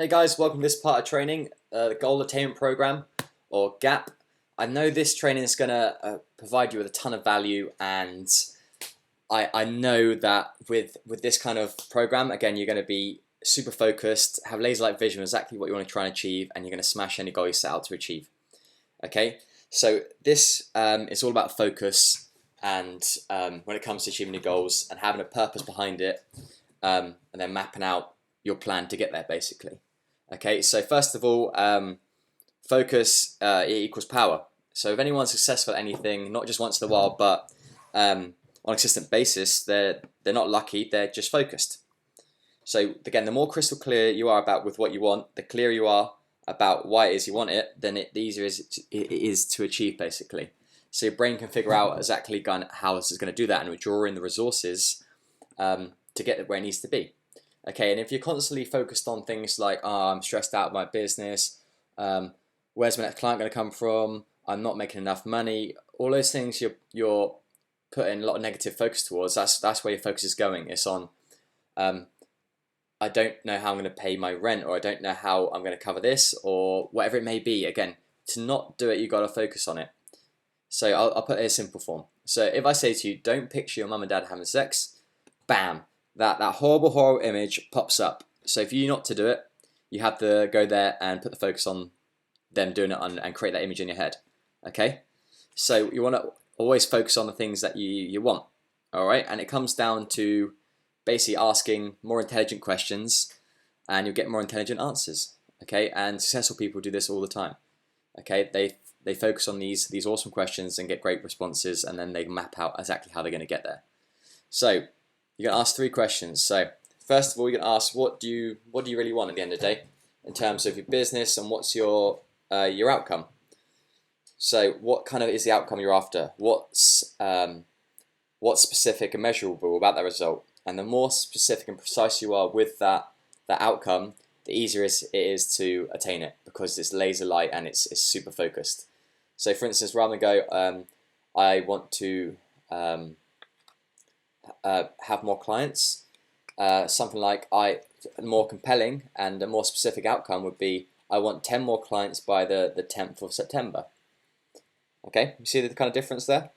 Hey guys, welcome to this part of training, the Goal Attainment Program, or GAP. I know this training is going to provide you with a ton of value, and I know that with this kind of program, again, you're going to be super focused, have laser-like vision, exactly what you want to try and achieve, and you're going to smash any goal you set out to achieve. Okay, so this is all about focus, and when it comes to achieving your goals and having a purpose behind it, and then mapping out your plan to get there, basically. Okay, so first of all, focus equals power. So if anyone's successful at anything, not just once in a while, but on a consistent basis, they're not lucky, they're just focused. So again, the more crystal clear you are about with what you want, the clearer you are about why it is you want it, then the easier it is to achieve, basically. So your brain can figure out exactly how this is going to do that and draw in the resources to get where it needs to be. Okay, and if you're constantly focused on things like, oh, I'm stressed out by business, where's my next client going to come from, I'm not making enough money, all those things you're putting a lot of negative focus towards, that's where your focus is going. It's on, I don't know how I'm going to pay my rent, or I don't know how I'm going to cover this, or whatever it may be. Again, to not do it, you've got to focus on it. So I'll put it in a simple form. So if I say to you, don't picture your mum and dad having sex, bam, that horrible image pops up. So if you not to do it, you have to go there and put the focus on them doing it and create that image in your head. Okay, so you want to always focus on the things that you want. All right, and it comes down to basically asking more intelligent questions, and you'll get more intelligent answers. Okay, and successful people do this all the time. Okay, they focus on these awesome questions and get great responses, and then they map out exactly how they're going to get there. So you're going to ask 3 questions. So first of all, you're going to ask, what do you really want at the end of the day in terms of your business, and what's your outcome? So what kind of is the outcome you're after? What's specific and measurable about that result? And the more specific and precise you are with that outcome, the easier it is to attain it, because it's laser light and it's super focused. So for instance, rather than go, I want to have more clients, something like more compelling and a more specific outcome would be, I want 10 more clients by the 10th of September. Okay, you see the kind of difference there?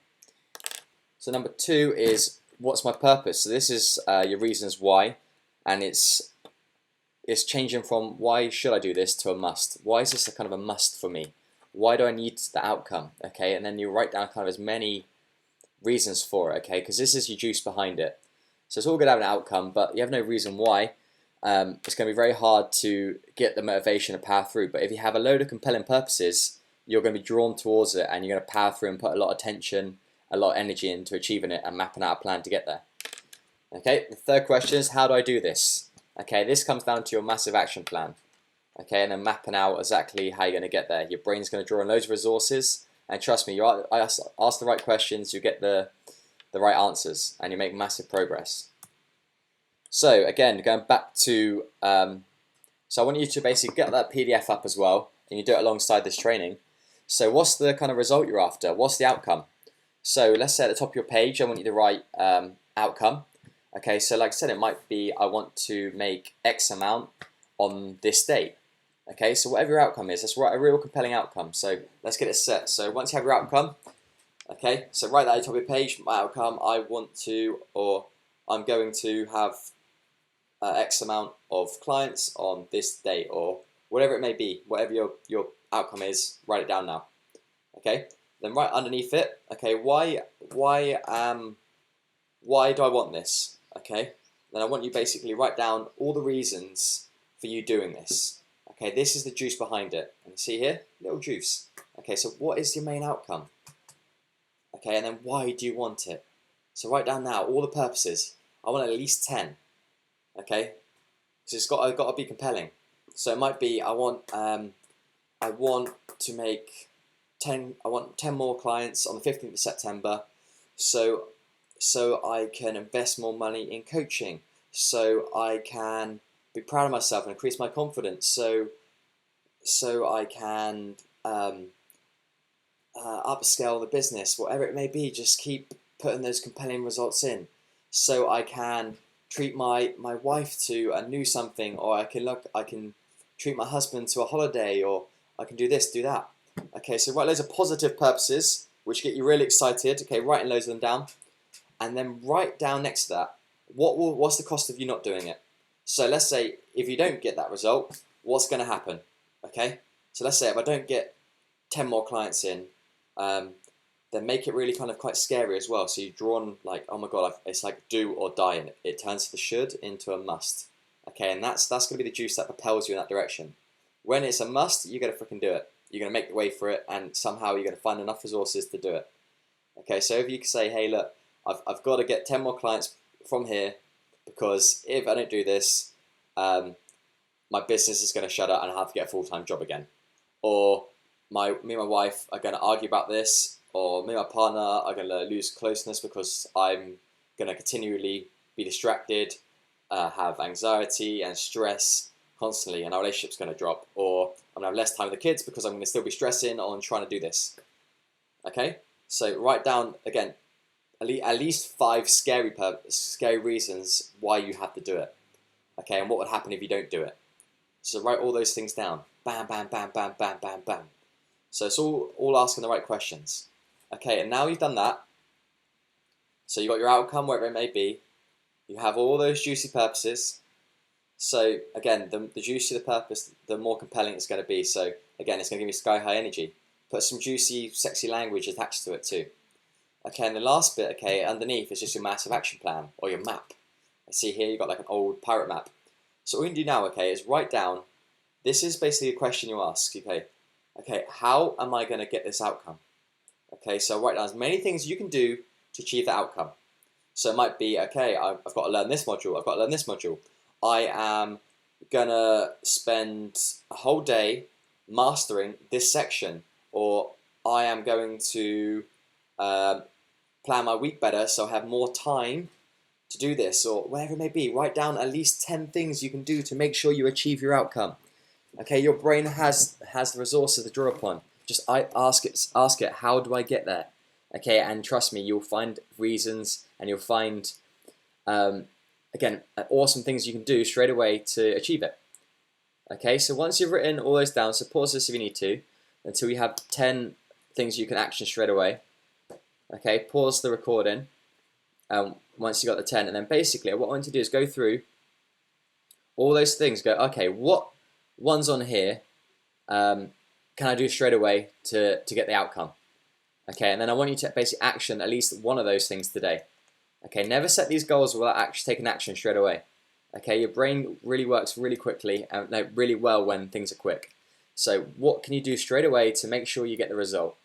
So number 2 is, what's my purpose? So this is your reasons why, and it's changing from why should I do this to a must. Why is this a kind of a must for me? Why do I need the outcome? Okay, and then you write down kind of as many reasons for it, okay, because this is your juice behind it. So it's all good to have an outcome, but you have no reason why. It's going to be very hard to get the motivation to power through. But if you have a load of compelling purposes, you're going to be drawn towards it, and you're going to power through and put a lot of attention, a lot of energy into achieving it and mapping out a plan to get there. Okay, the third question is, how do I do this? Okay, this comes down to your massive action plan. Okay, and then mapping out exactly how you're going to get there. Your brain's going to draw in loads of resources, and trust me, I ask the right questions, you get the right answers, and you make massive progress. So again, going back to, so I want you to basically get that PDF up as well, and you do it alongside this training. So what's the kind of result you're after? What's the outcome? So let's say at the top of your page, I want you to write outcome. Okay, so like I said, it might be, I want to make X amount on this date. Okay, so whatever your outcome is, let's write a real compelling outcome. So let's get it set. So once you have your outcome, okay, so write that at the top of your page, my outcome, I want to, or I'm going to have X amount of clients on this date, or whatever it may be, whatever your outcome is, write it down now. Okay, then right underneath it, okay, why do I want this? Okay, then I want you basically write down all the reasons for you doing this. Okay, this is the juice behind it. And see here, little juice. Okay, so what is your main outcome? Okay, and then why do you want it? So write down now all the purposes. I want at least 10. Okay, so it's got to be compelling. So it might be, I want to make 10. I want 10 more clients on the 15th of September. So I can invest more money in coaching. So I can be proud of myself and increase my confidence. So I can upscale the business, whatever it may be. Just keep putting those compelling results in. So I can treat my wife to a new something, or I can treat my husband to a holiday, or I can do this, do that. Okay, so write loads of positive purposes which get you really excited. Okay, writing loads of them down, and then write down next to that what's the cost of you not doing it. So let's say if you don't get that result, what's going to happen? Okay, so let's say if I don't get 10 more clients in, then make it really kind of quite scary as well. So you draw on like, oh my god, it's like do or die, and it turns the should into a must. Okay, and that's going to be the juice that propels you in that direction. When it's a must, you're going to freaking do it. You're going to make the way for it, and somehow you're going to find enough resources to do it. Okay, so if you can say, hey, look, I've got to get 10 more clients from here, because if I don't do this, my business is going to shut up and I have to get a full-time job again. Or me and my wife are going to argue about this, or me and my partner are going to lose closeness because I'm going to continually be distracted, have anxiety and stress constantly, and our relationship's going to drop. Or I'm going to have less time with the kids because I'm going to still be stressing on trying to do this. Okay? So write down, again, at least 5 scary reasons why you have to do it. Okay, and what would happen if you don't do it. So write all those things down. Bam, bam, bam, bam, bam, bam, bam. So it's all asking the right questions. Okay, and now you've done that, so you got your outcome, wherever it may be. You have all those juicy purposes. So again, the juicier the purpose, the more compelling it's going to be. So again, it's going to give you sky-high energy. Put some juicy, sexy language attached to it too. Okay, and the last bit, okay, underneath is just your massive action plan, or your map. I see here you've got like an old pirate map. So all you can do now, okay, is write down, this is basically a question you ask, okay, how am I going to get this outcome? Okay, so write down as many things you can do to achieve the outcome. So it might be, okay, I've got to learn this module, I've got to learn this module. I am going to spend a whole day mastering this section, or I am going to plan my week better so I have more time to do this, or whatever it may be. Write down at least 10 things you can do to make sure you achieve your outcome. Okay, your brain has the resources to draw upon. Just ask it, how do I get there? Okay, and trust me, you'll find reasons, and you'll find, again, awesome things you can do straight away to achieve it. Okay, so once you've written all those down, so pause this if you need to, until you have 10 things you can action straight away. Okay, pause the recording once you got the 10, and then basically what I want to do is go through all those things, go, okay, what ones on here can I do straight away to get the outcome? Okay, and then I want you to basically action at least one of those things today. Okay, never set these goals without actually taking action straight away. Okay, your brain really works really quickly and really well when things are quick. So what can you do straight away to make sure you get the result?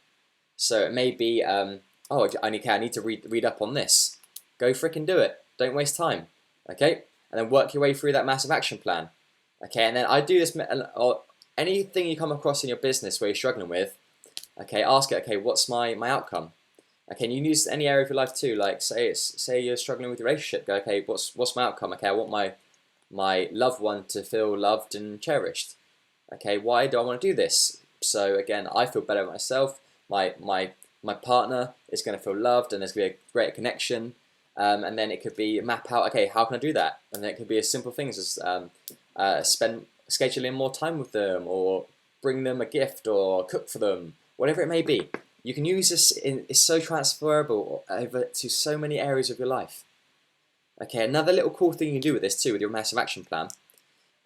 So it may be, oh, I need to read up on this. Go freaking do it. Don't waste time. Okay, and then work your way through that massive action plan. Okay, and then I do this, or anything you come across in your business where you're struggling with, okay, ask it, okay, what's my outcome? Okay, and you can use any area of your life too, like say you're struggling with your relationship, go, okay, what's my outcome? Okay, I want my loved one to feel loved and cherished. Okay, why do I want to do this? So again, I feel better about myself, my partner is going to feel loved, and there's going to be a greater connection. And then it could be map out, okay, how can I do that? And then it could be as simple things as scheduling more time with them, or bring them a gift, or cook for them, whatever it may be. You can use this, it's so transferable over to so many areas of your life. Okay, another little cool thing you can do with this too, with your massive action plan,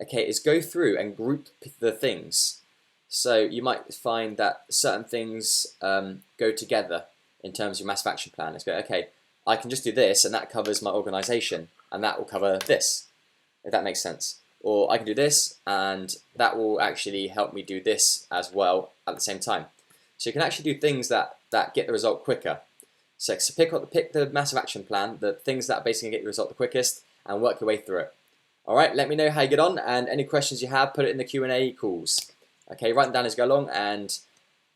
okay, is go through and group the things. So you might find that certain things go together in terms of your massive action plan. Let's go, okay, I can just do this, and that covers my organization, and that will cover this, if that makes sense. Or I can do this, and that will actually help me do this as well at the same time. So you can actually do things that get the result quicker. So pick the massive action plan, the things that basically get the result the quickest, and work your way through it. All right, let me know how you get on, and any questions you have, put it in the Q&A calls. Okay, write them down as you go along, and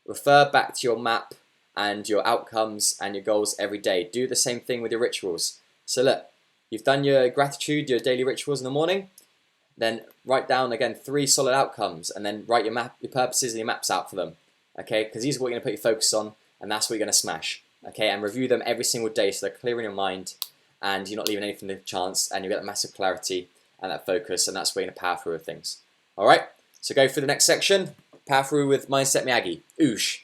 refer back to your map and your outcomes and your goals every day. Do the same thing with your rituals. So look, you've done your gratitude, your daily rituals in the morning. Then write down again 3 solid outcomes, and then write your purposes and your maps out for them. Okay, because these are what you're going to put your focus on, and that's what you're going to smash. Okay, and review them every single day so they're clear in your mind, and you're not leaving anything to chance, and you get that massive clarity and that focus, and that's where you're going to power through things. All right. So go for the next section. Power through with Mindset Miyagi. Oosh.